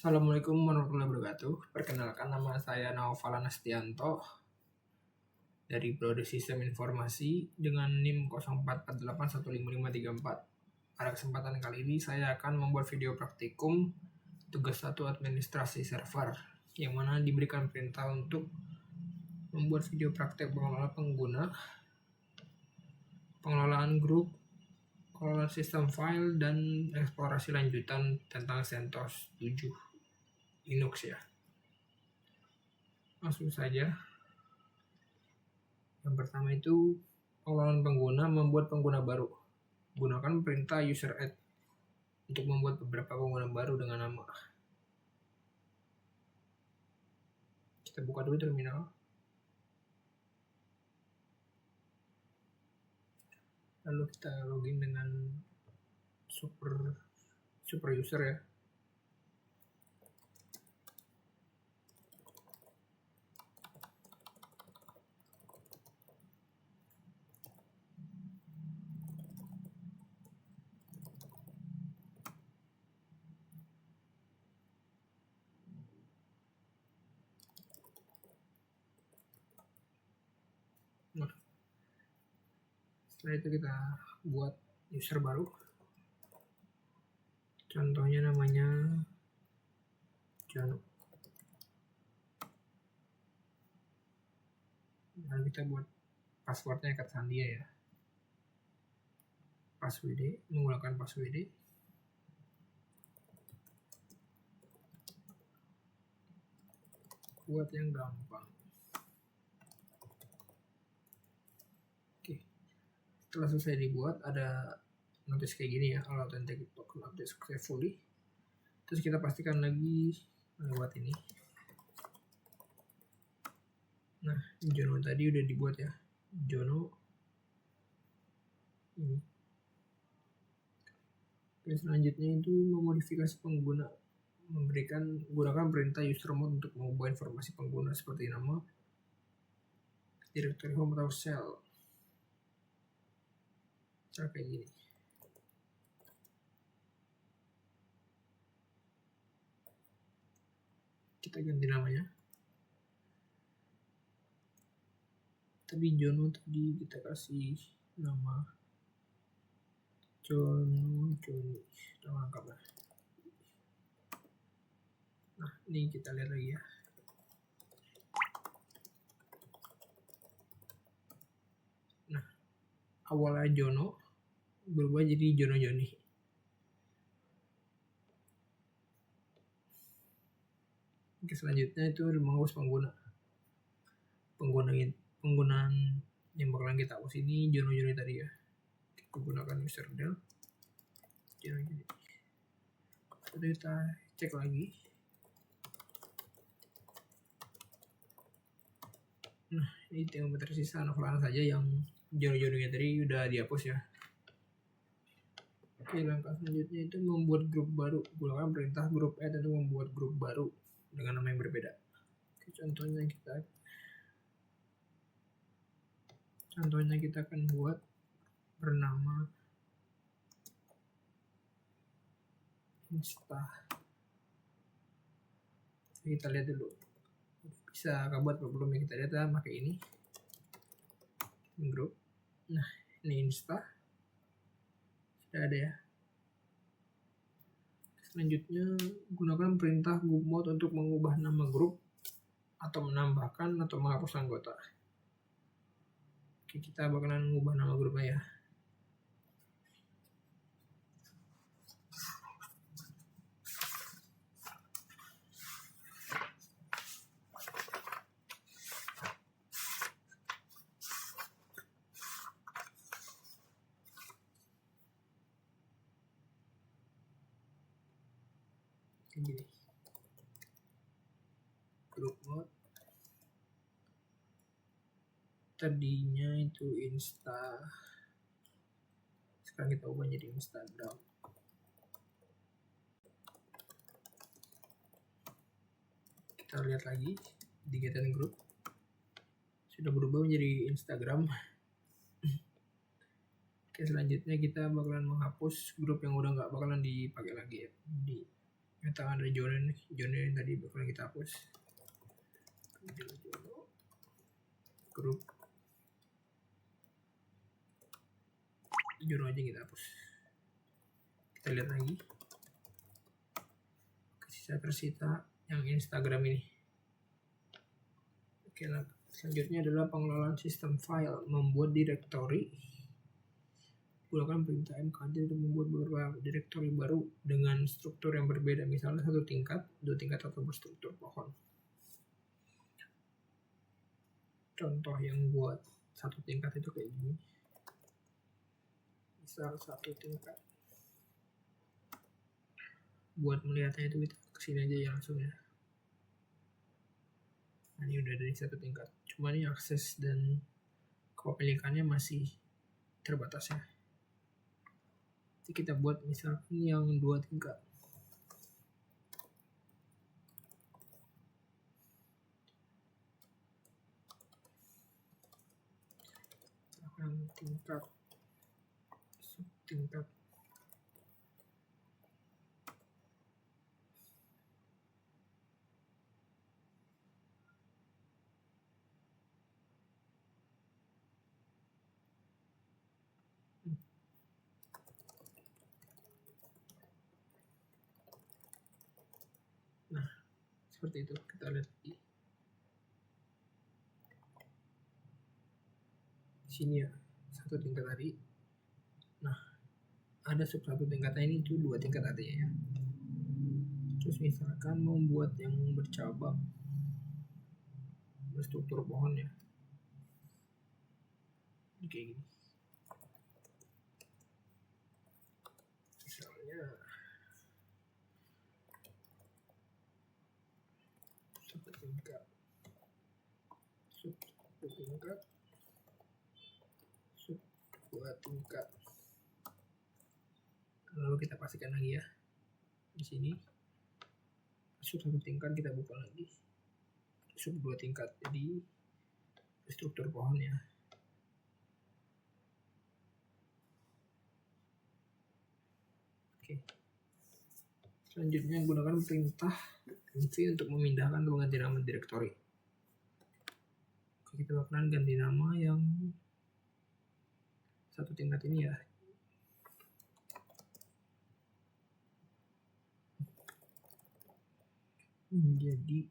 Assalamualaikum warahmatullahi wabarakatuh. Perkenalkan, nama saya Naufal Anastianto dari Prodi Sistem Informasi dengan NIM 0448155534. Pada kesempatan kali ini saya akan membuat video praktikum tugas 1 administrasi server, yang mana diberikan perintah untuk membuat video praktek pengelolaan pengguna, pengelolaan grup, pengelolaan sistem file, dan eksplorasi lanjutan tentang CentOS 7 Linux ya. Langsung saja. Yang pertama itu pengelolaan pengguna, membuat pengguna baru. Gunakan perintah user add untuk membuat beberapa pengguna baru dengan nama. Kita buka dulu terminal. Lalu kita login dengan super user ya. Nah, setelah itu kita buat user baru. Contohnya namanya Jono. Lalu kita buat passwordnya Kat Sandia ya. Passwd, menggunakan passwd. Buat yang gampang. Oke. Setelah selesai dibuat, ada notice kayak gini ya, all authentic token update successfully. Terus kita pastikan lagi lewat ini. Nah, Jono tadi udah dibuat ya. Jono ini. Oke, selanjutnya itu memodifikasi pengguna, gunakan perintah user mode untuk mengubah informasi pengguna seperti nama, directory home atau shell. Cara kayak gini. Kita ganti namanya. Tapi Jono tadi kita kasih nama Joni, nama lengkapnya. Nah, ini kita lihat lagi ya. Nah, awalnya Jono berubah jadi Jono Joni. Oke, selanjutnya itu menghapus penggunaan yang bakalan kita hapus ini Jono Joni tadi ya. Kita gunakan user del Jono Joni. Lalu kita cek lagi. Nah, ini tinggal tersisa novelan saja yang Jono Joni tadi udah dihapus ya. Oke, langkah selanjutnya itu membuat grup baru. Gunakan perintah grup add untuk membuat grup baru dengan nama yang berbeda. Oke, contohnya kita akan buat bernama Insta. Kita lihat dulu. Bisa buat belum yang kita lihat pakai ini grup. Nah, ini Insta sudah ada ya. Selanjutnya gunakan perintah group mode untuk mengubah nama grup atau menambahkan atau menghapus anggota. Oke, kita bakalan mengubah nama grupnya ya. Gini. Grup mode tadinya itu Insta, sekarang kita ubah jadi Instagram. Kita lihat lagi di Getten Group sudah berubah menjadi Instagram. Oke, selanjutnya kita bakalan menghapus grup yang udah nggak bakalan dipakai lagi ya, Ternyata ada Jono nih, Jono yang tadi bakalan kita hapus. Grup Jono aja kita hapus. Kita lihat lagi. Sisa tersita yang Instagram ini. Oke, nah, selanjutnya adalah pengelolaan sistem file, membuat direktori. Gunakan perintah mkd untuk membuat beberapa direktori baru dengan struktur yang berbeda, misalnya 1 tingkat, 2 tingkat, atau berstruktur pohon. Contoh yang buat 1 tingkat itu kayak gini. Misal 1 tingkat. Buat melihatnya itu kita kesini aja ya langsung ya. Nah, ini udah dari 1 tingkat. Cuma ini akses dan kepemilikannya masih terbatas ya. Jadi kita buat misalkan yang 2 tingkat. Tingkat, subtingkat. Nah, seperti itu. Kita lihat di sini ya, 1 tingkat tadi. Nah, ada sub 1 tingkatnya ini, itu 2 tingkat artinya ya. Terus misalkan membuat yang bercabang, berstruktur pohon ya, kayak gini. Misalnya 1 tingkat, sub 1 tingkat, sub 2 tingkat. Lalu kita pastikan lagi ya di sini. Sub 1 tingkat kita buka lagi, sub 2 tingkat, jadi struktur pohon ya. Oke. Selanjutnya gunakan perintah mv untuk memindahkan atau mengganti nama direktori. Oke, kita bakalan ganti nama yang 1 tingkat ini ya. Menjadi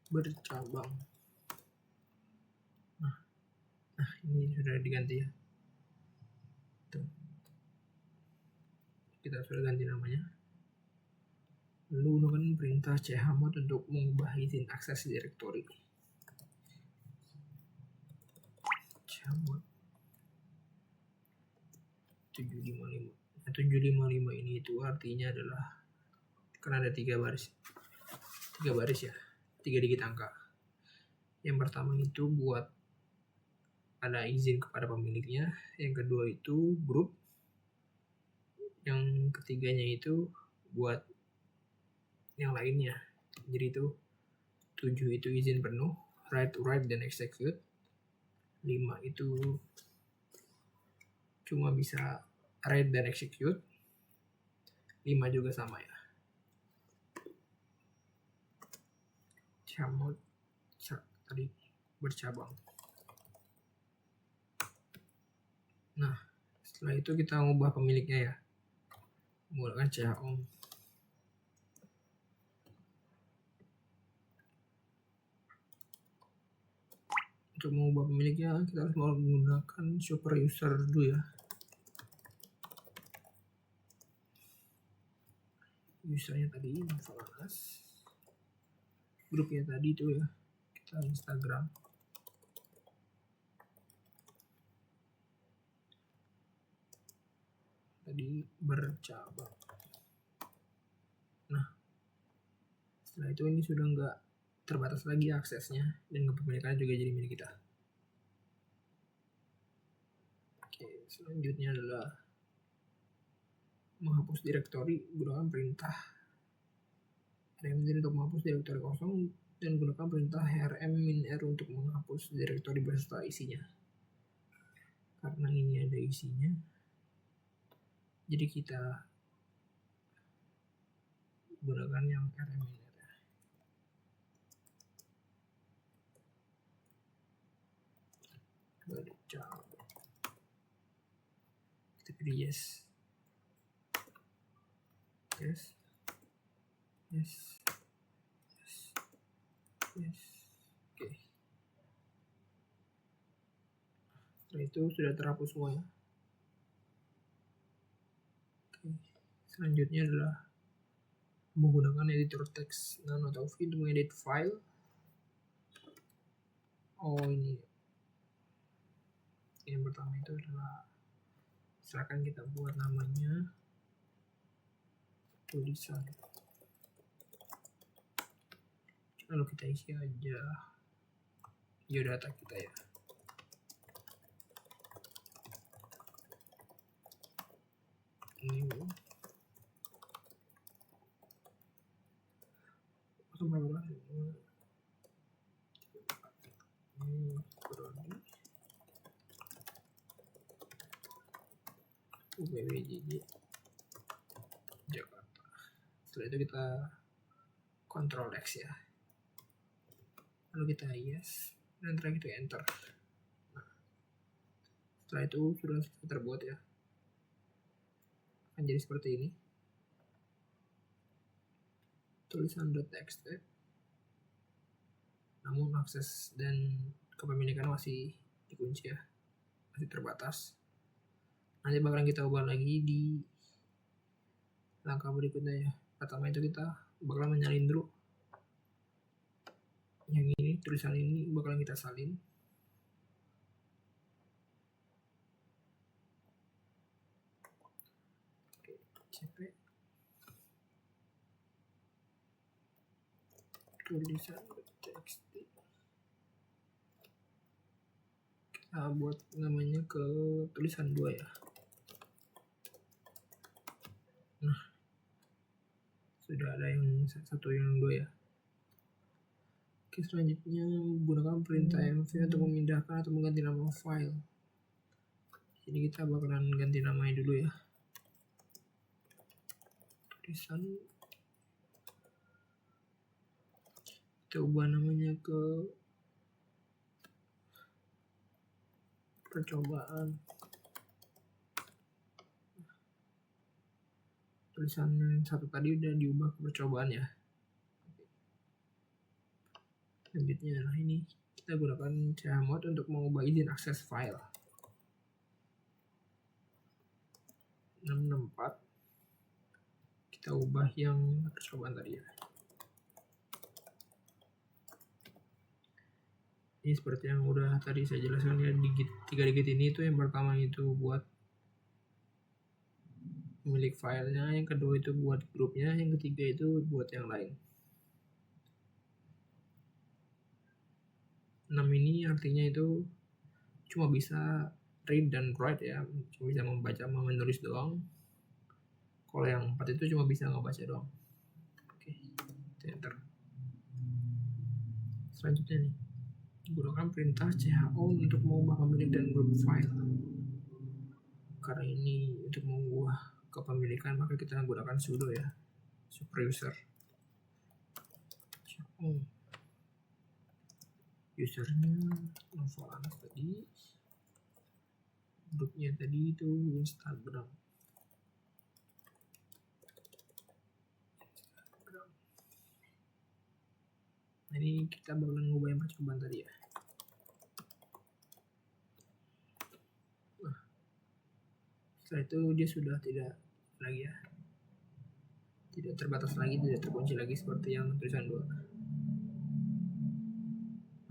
bercabang. Nah, ini sudah diganti ya. Tuh. Kita sudah ganti namanya. Lalu gunakan perintah chmod untuk mengubah izin akses direktori. Chmod 755. Nah, 755 ini itu artinya adalah kan ada 3 baris ya, 3 digit angka. Yang pertama itu buat ada izin kepada pemiliknya, yang kedua itu grup, yang ketiganya itu buat yang lainnya. Jadi itu 7 itu izin penuh, write dan execute. 5 itu cuma bisa write dan execute. 5 juga sama ya. Chmod tadi bercabang. Nah, setelah itu kita ubah pemiliknya ya, menggunakan chom. Untuk mengubah pemiliknya kita harus menggunakan super user dulu ya. Usernya tadi Falanas, grupnya tadi itu ya, kita Instagram. Tadi bercabang. Nah, setelah itu ini sudah nggak terbatas lagi aksesnya, dan kepemilikannya juga jadi milik kita. Oke, selanjutnya adalah menghapus direktori. Gunakan perintah rm untuk menghapus direktori kosong, dan gunakan perintah rm-r untuk menghapus direktori beserta isinya. Karena ini ada isinya, jadi kita gunakan yang rm ini. Kita pilih yes. Oke. Setelah itu sudah terhapus semua ya. Oke. Selanjutnya adalah menggunakan editor teks Nano atau V untuk mengedit file. Ini yang pertama itu adalah silakan kita buat namanya tulisan, lalu kita isi aja biodata kita ya. Ini UPWJJ Jakarta. Setelah itu kita Ctrl X ya, lalu kita yes, dan terakhir kita enter. Nah, setelah itu sudah terbuat ya, akan jadi seperti ini. Tulisan.txt, namun akses dan kepemilikan masih dikunci ya, masih terbatas. Nanti bakalan kita ubah lagi di langkah berikutnya ya. Pertama itu kita bakalan menyalin dulu yang ini, tulisan ini bakalan kita salin. Oke, cp tulisan.txt, kita buat namanya ke tulisan 2 ya. Nah, sudah ada yang satu yang 2 ya. Oke, selanjutnya gunakan perintah mv untuk memindahkan atau mengganti nama file. Jadi kita bakalan ganti namanya dulu ya, tulisan, kita ubah namanya ke percobaan. Tulisan yang satu tadi udah diubah ke percobaan ya. Selanjutnya ini kita gunakan chmod untuk mengubah izin akses file 664, kita ubah yang percobaan tadi ya. Ini seperti yang udah tadi saya jelaskan ya, 3 digit ini itu yang pertama itu buat milik filenya, yang kedua itu buat grupnya, yang ketiga itu buat yang lain. 6 ini artinya itu cuma bisa read dan write ya, cuma bisa membaca sama menulis doang. Kalau yang 4 itu cuma bisa ngebaca doang. Oke, kita enter. Selanjutnya nih, gunakan perintah cho untuk mengubah pemilik dan grup file. Karena ini untuk mengubah kepemilikan, maka kita gunakan sudo ya, superuser. Usernya Novalantas tadi, grupnya tadi itu Instagram. Nah, ini kita bakalan ngubah yang percobaan tadi ya. Nah, setelah itu dia sudah tidak lagi ya, tidak terbatas lagi, tidak terkunci lagi seperti yang tulisan 2.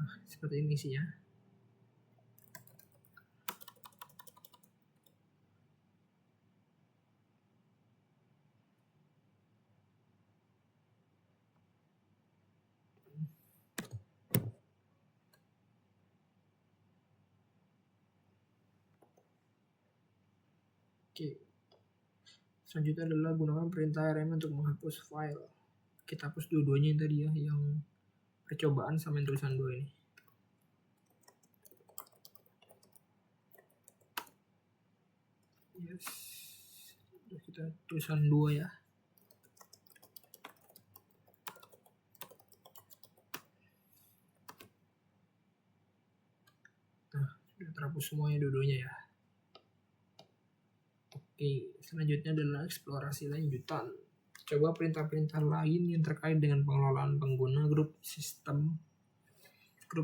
Nah, seperti ini isinya. Oke. Selanjutnya adalah gunakan perintah rm untuk menghapus file. Kita hapus dua-duanya yang tadi ya, yang percobaan sama yang tulisan 2 ini. Yes. Kita tulisan 2 ya. Nah, sudah terhapus semuanya dua-duanya ya. Oke, selanjutnya adalah eksplorasi lanjutan. Coba perintah-perintah lain yang terkait dengan pengelolaan pengguna grup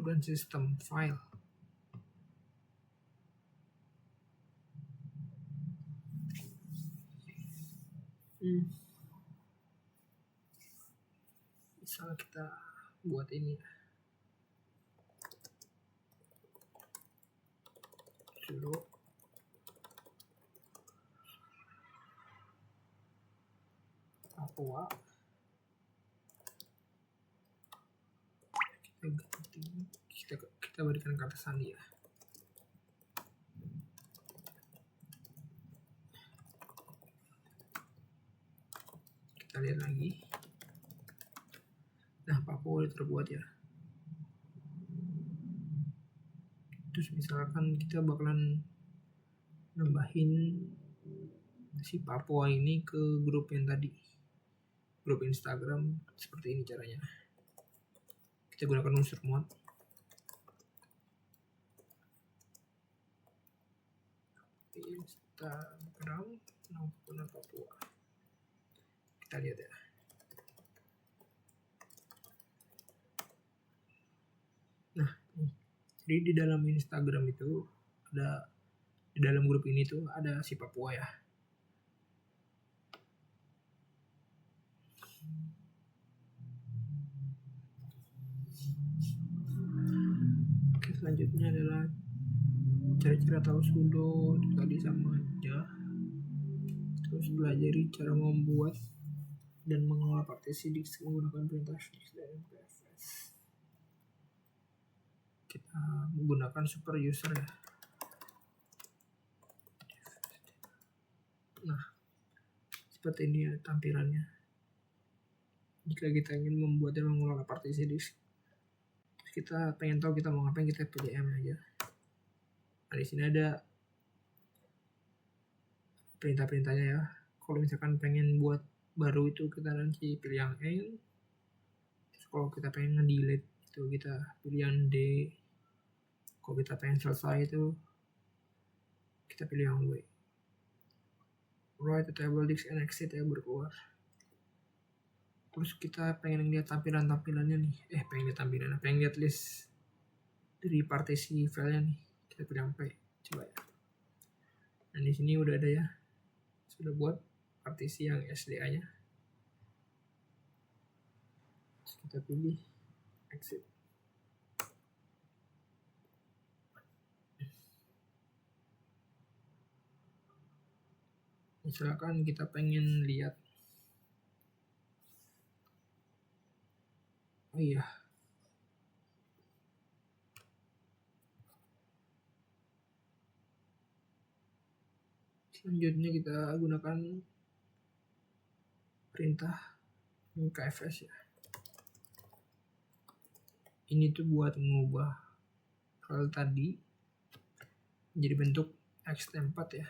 dan sistem file. Misal kita buat ini sudo Papua, kita berikan kata sandi ya. Kita lihat lagi. Nah, Papua udah terbuat ya. Terus misalkan kita bakalan nambahin si Papua ini ke grup yang tadi, grup Instagram. Seperti ini caranya. Kita gunakan unsur mod. Instagram Naupuna Papua. Kita lihat ya. Nah, jadi di dalam Instagram itu ada, di dalam grup ini tuh ada si Papua ya. Oke, selanjutnya adalah cara-cara tahu sudo tadi sama aja. Terus pelajari cara membuat dan mengelola partisi disk menggunakan perintah disk dan MPFS. Kita menggunakan super user ya. Nah, seperti ini ya tampilannya. Jika kita ingin membuat dan mengelola partisi disk, kita pengen tahu kita mau ngapain, kita pilih M aja. Nah, di sini ada perintah-perintahnya ya. Kalau misalkan pengen buat baru itu kita nanti pilih yang N. Terus kalau kita pengen nge-delete itu kita pilih yang D. Kalau kita pengen selesai itu kita pilih yang W. Write to table disk and exit ya, berkeluar. Terus kita pengen lihat tampilan-tampilannya nih. Pengen lihat list dari partisi filenya nih. Kita pilih yang P. Coba ya. Nah, di sini udah ada ya. Sudah buat partisi yang SDA-nya. Terus kita pilih exit. Misalkan kita pengen lihat, oh iya, selanjutnya kita gunakan perintah KFS ya. Ini tuh buat mengubah file tadi menjadi bentuk ext4 ya.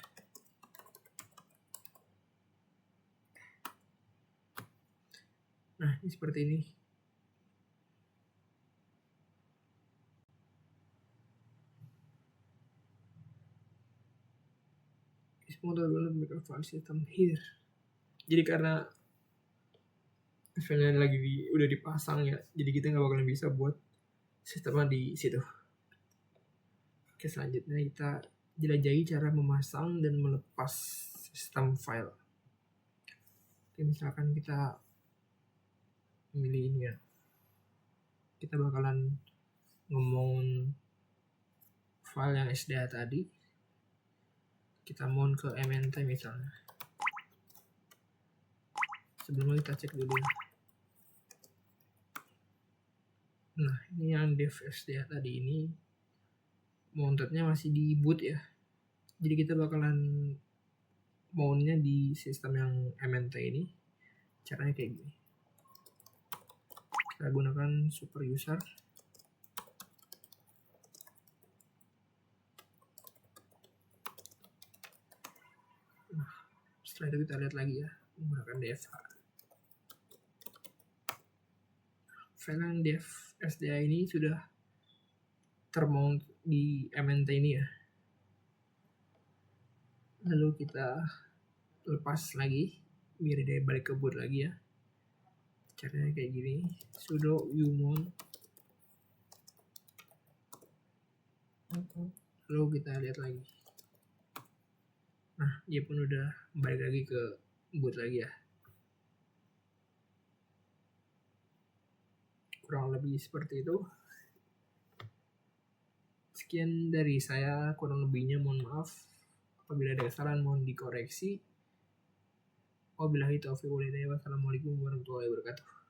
Nah, ini seperti ini. This model will make a file system here. Jadi karena filenya lagi udah dipasang ya, jadi kita nggak bakalan bisa buat sistemnya di situ. Oke, selanjutnya kita jelajahi cara memasang dan melepas sistem file. Oke, misalkan kita memilih ini ya, kita bakalan ngomong file yang SDA tadi, kita mount ke MNT misalnya. Sebelumnya kita cek dulu. Nah, ini yang dev SDA tadi ini mountednya masih di boot ya. Jadi kita bakalan mountnya di sistem yang MNT ini. Caranya kayak gini. Kita gunakan super user. Nah, setelah itu kita lihat lagi ya, menggunakan DFH. File yang dev SDA ini sudah termount di MNT ini ya. Lalu kita lepas lagi biar dia balik ke boot lagi ya. Caranya kayak gini, sudo umount, lalu kita lihat lagi. Nah, dia pun udah balik lagi ke boot lagi ya. Kurang lebih seperti itu. Sekian dari saya, kurang lebihnya mohon maaf. Apabila ada kesalahan mohon dikoreksi. Wabillahi taufiq wal hidayah. Wassalamualaikum warahmatullahi wabarakatuh.